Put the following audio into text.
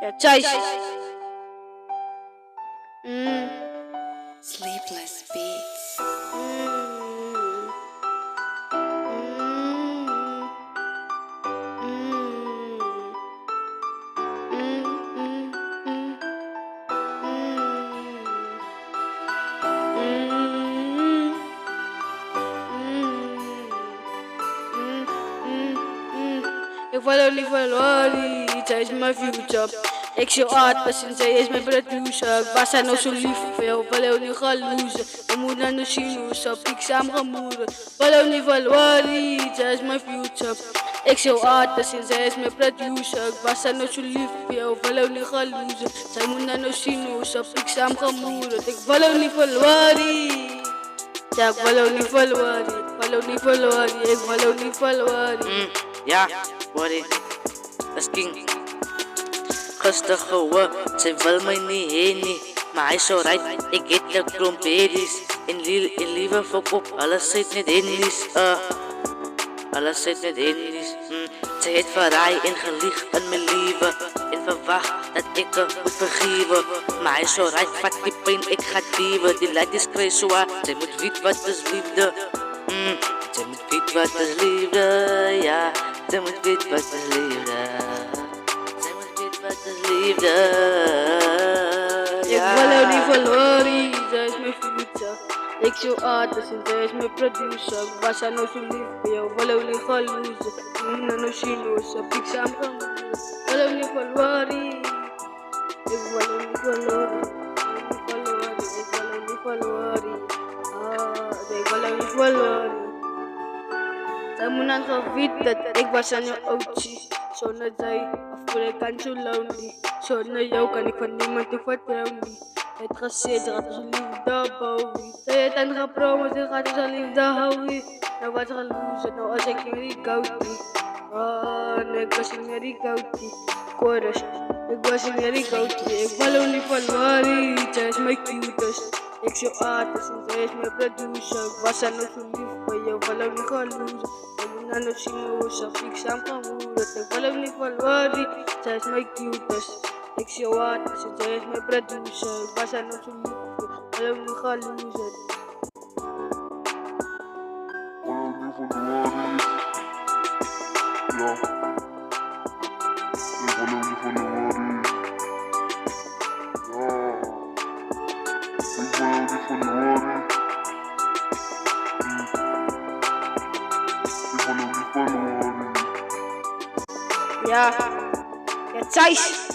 Ja, cześć. Sleepless Beats. Ik follow niet verloren, zij is mijn future. Ik zie artist en zij is mijn producer. Waar zijn nou zo lief voor jou, follow niet gaan losen. We moeten naar de sinus op, ik samen gaan moeren. Follow niet verloren, zij is mijn future. Ik zie artist en zij is mijn producer. Waar zijn nou zo lief voor jou, follow niet gaan losen. Zij moet naar de sinus op, ik samen gaan moeren. Ik follow niet verloren. Ja, ik follow niet verloren. Follow niet verloren, ik follow niet verloren. Ja, buddy, dat is king. Gusta gewoon, zij wil mij niet heen, maar hij is zo right, ik get de krompedis. In liever fuck op, alles zit niet Indisch, alles zit niet Indisch. Ze heeft verraai en gelieg aan mijn lieve, en verwacht dat ik er moet vergeven. Maar hij is zo right, vat die pijn, ik ga dieven. Die light is crazy zwaar, zij moet weten wat is liefde. Zij moet weten wat is liefde, ja. Zij moet weten wat is liefde. Zij moet weten wat is liefde, ja. Ik follow niet verloren, zij is mijn future. Ik zie artist en zij is mijn producer. Waar zijn nou zo lief voor jou, follow niet gaan losen. Ik moet naar de sinus op, ik samen gaan moeren. Follow niet verloren, ik follow niet verloren. Ik follow niet verloren. Ik follow niet verloren. Zij moet dan gaan weten dat ik was aan je oudjes. Zonder zij voel ik aan zo lonely. Zonder jou kan ik van niemand te vertrouwen. Het gezegd, gaat als liefde bouwen. Zij het aan gaan promen, ze gaat als liefde houden. Nou wat gaan lozen, nou als ik niet koud niet. Nee, ik was niet meer koud niet. Chorus, ik was niet meer koud niet. Ik follow niet verloren, zij is mijn cutest. Ik zie artist en zij is mijn producer. Ik was aan het zo lief voor jou, follow niet gaan lozen. Naar de sinus of ik samen gaan moeren. Ik follow niet verloren, zij is mijn cutest. Ik zie artist en zij is mijn producer. Ik was aan het zo lief voor jou, follow niet gaan lozen. Ja, ja, Thijs.